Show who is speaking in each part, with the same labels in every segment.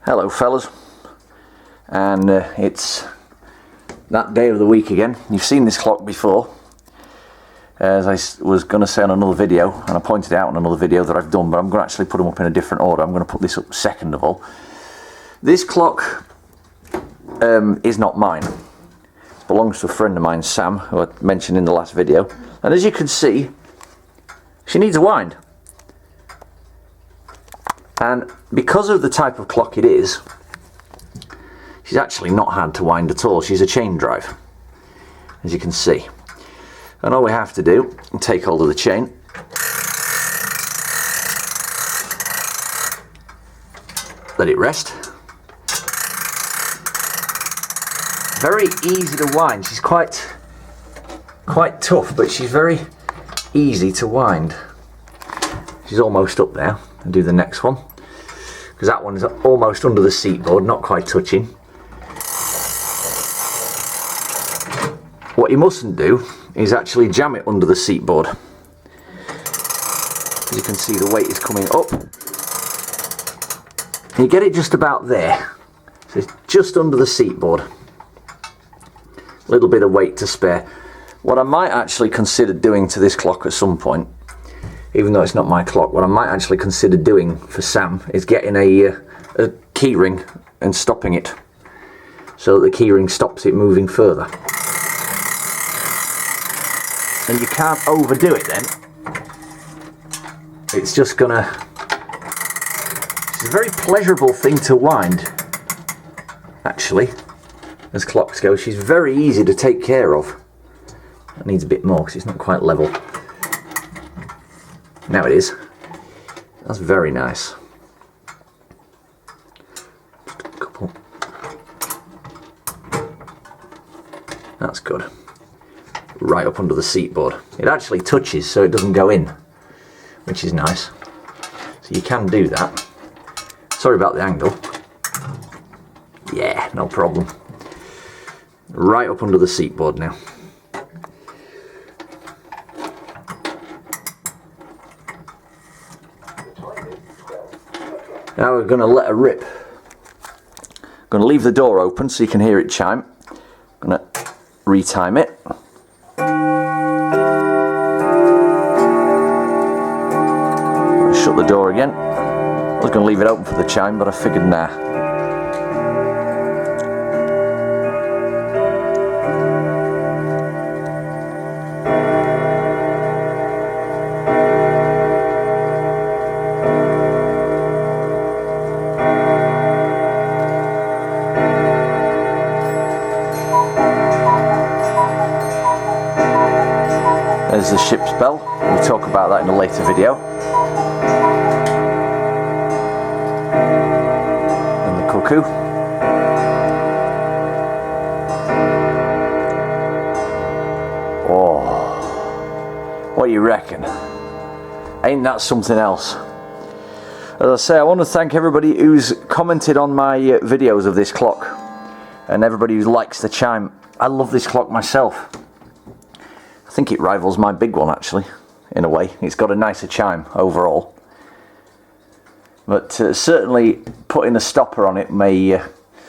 Speaker 1: Hello fellas, and it's that day of the week again. You've seen this clock before, as I was going to say on another video, and I pointed out on another video that I've done, but I'm going to actually put them up in a different order. I'm going to put this up second of all. This clock is not mine. It belongs to a friend of mine, Sam, who I mentioned in the last video, and as you can see, she needs a wind. And because of the type of clock it is, she's actually not hard to wind at all. She's a chain drive, as you can see. And all we have to do is take hold of the chain, let it rest. Very easy to wind. She's quite tough, but she's very easy to wind. She's almost up there. I'll do the next one, because that one is almost under the seat board, not quite touching. What you mustn't do is actually jam it under the seat board. As you can see, the weight is coming up. You get it just about there, so it's just under the seat board. A little bit of weight to spare. What I might actually consider doing to this clock at some point, even though it's not my clock, what I might actually consider doing for Sam is getting a key ring and stopping it, so that the key ring stops it moving further. And you can't overdo it then. It's just gonna... It's a very pleasurable thing to wind, actually, as clocks go. She's very easy to take care of. It needs a bit more because it's not quite level. Now it is. That's very nice. Just a couple. That's good. Right up under the seat board. It actually touches so it doesn't go in, which is nice. So you can do that. Sorry about the angle. Yeah, no problem. Right up under the seat board now. Now we're going to let her rip. I'm going to leave the door open so you can hear it chime. I'm going to retime it. Shut the door again. I was going to leave it open for the chime, but I figured nah. There's the ship's bell. We'll talk about that in a later video. And the cuckoo. Oh, what do you reckon? Ain't that something else? As I say, I want to thank everybody who's commented on my videos of this clock, and everybody who likes the chime. I love this clock myself. I think it rivals my big one actually, in a way. It's got a nicer chime overall. But certainly putting a stopper on it may...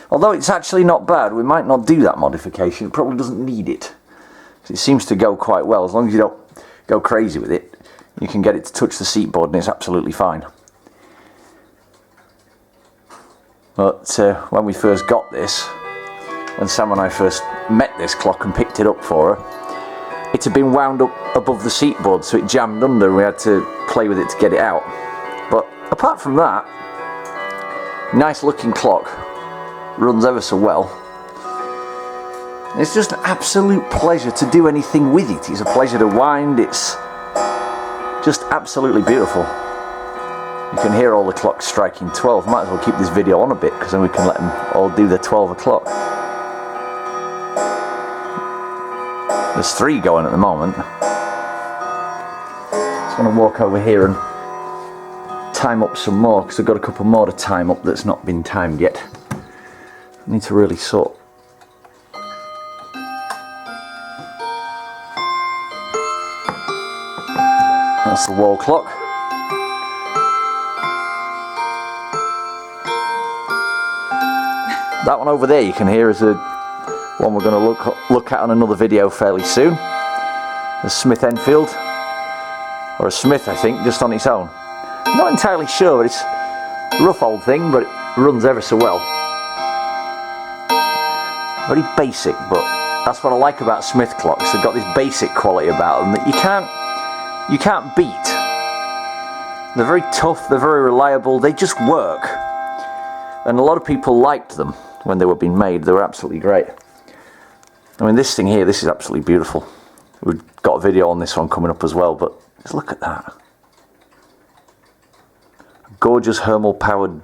Speaker 1: although it's actually not bad, we might not do that modification. It probably doesn't need it. It seems to go quite well. As long as you don't go crazy with it, you can get it to touch the seat board and it's absolutely fine. But when we first got this, when Sam and I first met this clock and picked it up for her, it had been wound up above the seat board, so it jammed under and we had to play with it to get it out. But apart from that, nice looking clock, runs ever so well. It's just an absolute pleasure to do anything with it. It's a pleasure to wind. It's just absolutely beautiful. You can hear all the clocks striking 12. Might as well keep this video on a bit, because then we can let them all do their 12 o'clock. There's 3 going at the moment. Just going to walk over here and time up some more, because I've got a couple more to time up that's not been timed yet. I need to really sort. That's the wall clock. That one over there you can hear is a one we're going to look at on another video fairly soon. A Smith Enfield, or a Smith I think, just on its own. I'm not entirely sure, but it's a rough old thing, but it runs ever so well. Very basic, but that's what I like about Smith clocks. They've got this basic quality about them that you can't beat. They're very tough, they're very reliable, they just work. And a lot of people liked them when they were being made. They were absolutely great. I mean, this thing here, this is absolutely beautiful. We've got a video on this one coming up as well, but just look at that. Gorgeous Hermel powered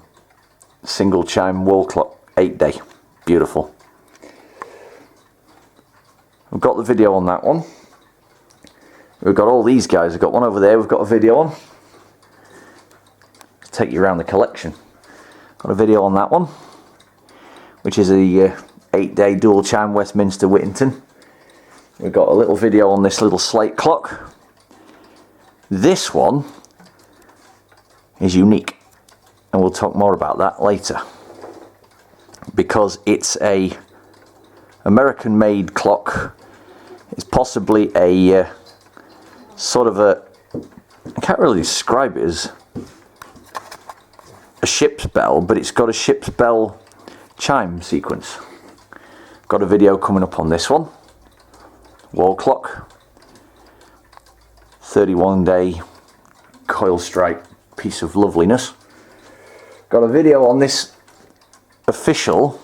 Speaker 1: single chime wall clock, 8-day. Beautiful. We've got the video on that one. We've got all these guys. We've got one over there we've got a video on. Let's take you around the collection. Got a video on that one, which is a 8-day dual chime Westminster Whittington. We've got a little video on this little slate clock. This one is unique, and we'll talk more about that later, because it's a American made clock. It's possibly a sort of a, I can't really describe it as a ship's bell, but it's got a ship's bell chime sequence. Got a video coming up on this one. Wall clock, 31-day coil strike piece of loveliness. Got a video on this official,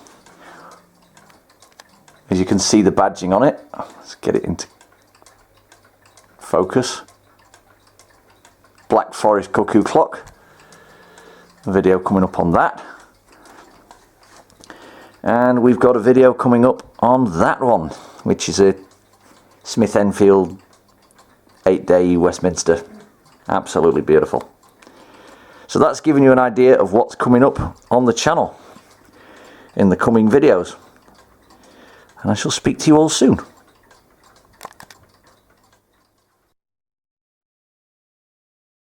Speaker 1: as you can see the badging on it. Let's get it into focus. Black Forest cuckoo clock. A video coming up on that. And we've got a video coming up on that one, which is a Smith Enfield 8-day Westminster. Absolutely beautiful. So that's giving you an idea of what's coming up on the channel in the coming videos. And I shall speak to you all soon.